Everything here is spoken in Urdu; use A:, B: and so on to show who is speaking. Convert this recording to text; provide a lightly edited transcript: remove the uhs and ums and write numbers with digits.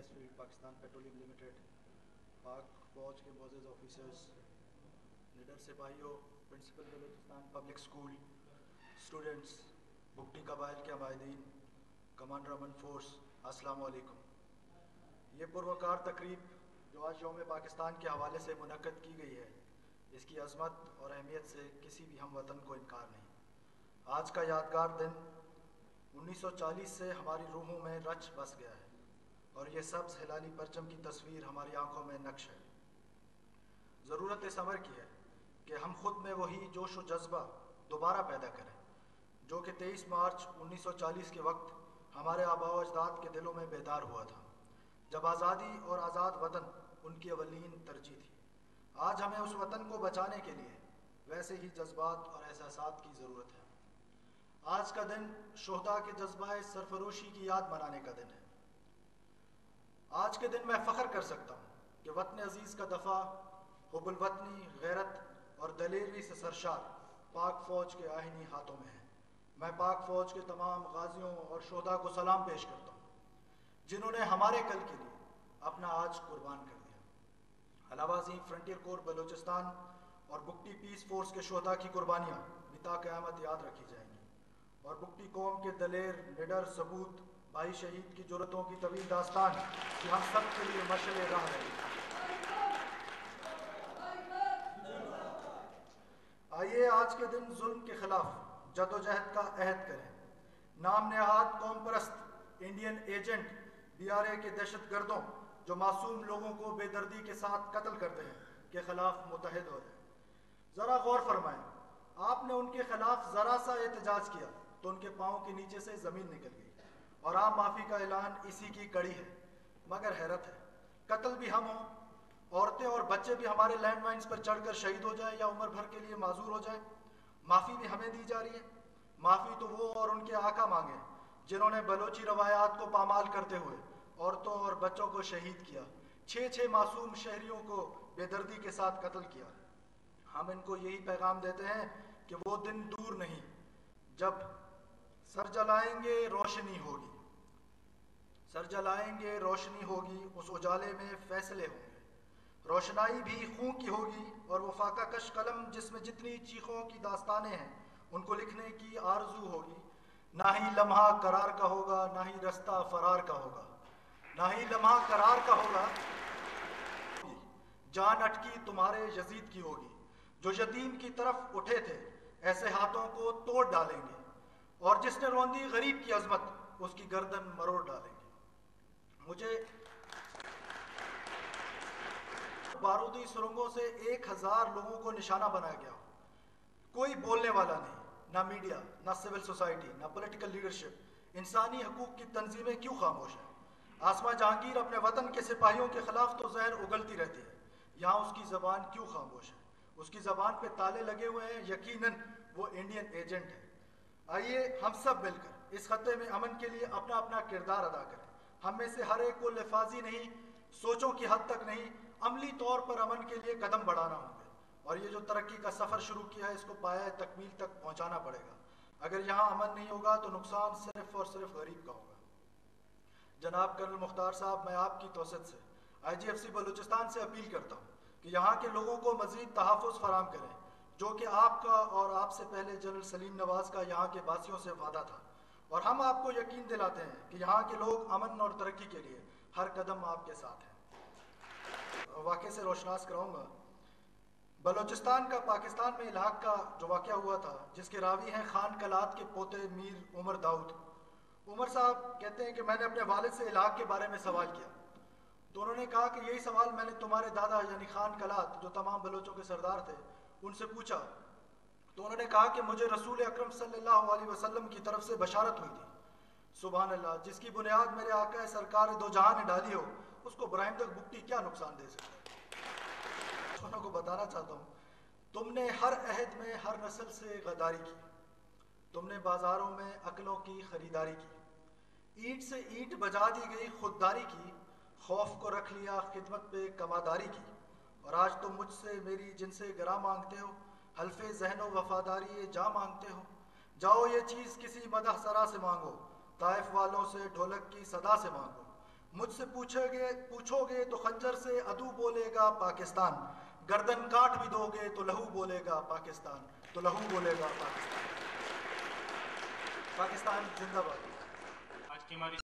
A: Gas field Pakistan petroleum limited, پاک فوج کے معزز آفیسرز، نڈر سپاہیوں، principal Balochistan public school, students, Bugti قبائل کے عمائدین، کمانڈر امن فورس، السلام علیکم۔ یہ پروکار تقریب جو آج یوم پاکستان کے حوالے سے منعقد کی گئی ہے، اس کی عظمت اور اہمیت سے کسی بھی ہم وطن کو انکار نہیں۔ آج کا یادگار دن 1940 سے ہماری روحوں میں رچ بس گیا ہے، اور یہ سبز ہلالی پرچم کی تصویر ہماری آنکھوں میں نقش ہے۔ ضرورت اس امر کی ہے کہ ہم خود میں وہی جوش و جذبہ دوبارہ پیدا کریں جو کہ 23 مارچ 1940 کے وقت ہمارے آباء و اجداد کے دلوں میں بیدار ہوا تھا، جب آزادی اور آزاد وطن ان کی اولین ترجیح تھی۔ آج ہمیں اس وطن کو بچانے کے لیے ویسے ہی جذبات اور احساسات کی ضرورت ہے۔ آج کا دن شہداء کے جذبہ سرفروشی کی یاد منانے کا دن ہے۔ آج کے دن میں فخر کر سکتا ہوں کہ وطن عزیز کا دفاع حب الوطنی، غیرت اور دلیری سے سرشار پاک فوج کے آہنی ہاتھوں میں ہے۔ میں پاک فوج کے تمام غازیوں اور شہداء کو سلام پیش کرتا ہوں جنہوں نے ہمارے کل کے لیے اپنا آج قربان کر دیا۔ علاوہ ازیں فرنٹیئر کور بلوچستان اور بگٹی پیس فورس کے شہداء کی قربانیاں بتا قیامت یاد رکھی جائیں گی، اور بگٹی قوم کے دلیر، نڈر، ثبوت بھائی شہید کی جرأتوں کی طویل داستان کہ ہم سب کے لیے مشعل راہ رہے گی۔ آئیے آج کے دن ظلم کے خلاف جد و جہد کا عہد کریں۔ نام نہاد قوم پرست انڈین ایجنٹ BRA کے دہشت گردوں جو معصوم لوگوں کو بے دردی کے ساتھ قتل کرتے ہیں کے خلاف متحد ہو جائیں۔ ذرا غور فرمائیں، آپ نے ان کے خلاف ذرا سا احتجاج کیا تو ان کے پاؤں کے نیچے سے زمین نکل گئی، اور عام معافی کا اعلان اسی کی کڑی ہے۔ مگر حیرت ہے، قتل بھی ہم ہوں، عورتیں اور بچے بھی ہمارے لینڈ مائنز پر چڑھ کر شہید ہو جائیں یا عمر بھر کے لیے معذور ہو جائیں، معافی بھی ہمیں دی جا رہی ہے۔ معافی تو وہ اور ان کے آقا مانگیں جنہوں نے بلوچی روایات کو پامال کرتے ہوئے عورتوں اور بچوں کو شہید کیا، 6 معصوم شہریوں کو بے دردی کے ساتھ قتل کیا۔ ہم ان کو یہی پیغام دیتے ہیں کہ وہ دن دور نہیں جب سر جلائیں گے روشنی ہوگی، سر جلائیں گے روشنی ہوگی، اس اجالے میں فیصلے ہوں گے، روشنائی بھی خون کی ہوگی، اور وہ فاقہ کش قلم جس میں جتنی چیخوں کی داستانیں ہیں ان کو لکھنے کی آرزو ہوگی۔ نہ ہی لمحہ قرار کا ہوگا، نہ ہی رستہ فرار کا ہوگا، نہ ہی لمحہ قرار کا ہوگا، جان اٹکی تمہارے یزید کی ہوگی۔ جو یتیم کی طرف اٹھے تھے ایسے ہاتھوں کو توڑ ڈالیں گے، اور جس نے روندی غریب کی عظمت اس کی گردن مروڑ ڈالیں گے۔ مجھے بارودی سرنگوں سے 1000 لوگوں کو نشانہ بنایا گیا، کوئی بولنے والا نہیں، نہ میڈیا، نہ سول سوسائٹی، نہ پولیٹیکل لیڈرشپ۔ انسانی حقوق کی تنظیمیں کیوں خاموش ہیں؟ آسما جہانگیر اپنے وطن کے سپاہیوں کے خلاف تو زہر اگلتی رہتی ہے، یہاں اس کی زبان کیوں خاموش ہے؟ اس کی زبان پہ تالے لگے ہوئے ہیں، یقیناً وہ انڈین ایجنٹ ہے۔ آئیے ہم سب مل کر اس خطے میں امن کے لیے اپنا اپنا کردار ادا کریں۔ ہم میں سے ہر ایک کو لفاظی نہیں، سوچوں کی حد تک نہیں، عملی طور پر امن کے لیے قدم بڑھانا ہوں گے، اور یہ جو ترقی کا سفر شروع کیا ہے اس کو پایہ تکمیل تک پہنچانا پڑے گا۔ اگر یہاں امن نہیں ہوگا تو نقصان صرف اور صرف غریب کا ہوگا۔ جناب کرنل مختار صاحب، میں آپ کی توسط سے IGFC بلوچستان سے اپیل کرتا ہوں کہ یہاں کے لوگوں کو مزید تحفظ فراہم کریں، جو کہ آپ کا اور آپ سے پہلے جنرل سلیم نواز کا یہاں کے باسیوں سے وعدہ تھا، اور ہم آپ کو یقین دلاتے ہیں کہ یہاں کے لوگ امن اور ترقی کے لیے ہر قدم آپ کے ساتھ ہیں۔ واقعے سے روشناس کراؤں گا۔ بلوچستان کا پاکستان میں الحاق کا جو واقعہ ہوا تھا، جس کے راوی ہیں خان کلات کے پوتے میر عمر داؤد۔ عمر صاحب کہتے ہیں کہ میں نے اپنے والد سے الحاق کے بارے میں سوال کیا تو انہوں نے کہا کہ یہی سوال میں نے تمہارے دادا یعنی خان کلات جو تمام بلوچوں کے سردار تھے ان سے پوچھا، تو انہوں نے کہا کہ مجھے رسول اکرم صلی اللہ علیہ وسلم کی طرف سے بشارت ہوئی تھی۔ سبحان اللہ، جس کی بنیاد میرے آقا سرکار دو جہاں نے ڈالی ہو اس کو برائم تک بگٹی کیا نقصان دے سکتا ہے۔ دشمنوں کو بتانا چاہتا ہوں، تم نے ہر عہد میں ہر نسل سے غداری کی، تم نے بازاروں میں عقلوں کی خریداری کی، اینٹ سے اینٹ بجا دی گئی خودداری کی، خوف کو رکھ لیا خدمت پہ کماداری کی، اور آج تم مجھ سے میری جن سے گراں مانگتے ہو، حلف ذہن و وفاداری جاں مانگتے ہو۔ جاؤ یہ چیز کسی مدح سرا سے مانگو، طائف والوں سے ڈھولک کی صدا سے مانگو، مجھ سے پوچھو گے تو خنجر سے عدو بولے گا پاکستان، گردن کاٹ بھی دو گے تو لہو بولے گا پاکستان، تو لہو بولے گا پاکستان۔ پاکستان زندہ باد۔
B: آج کی ہماری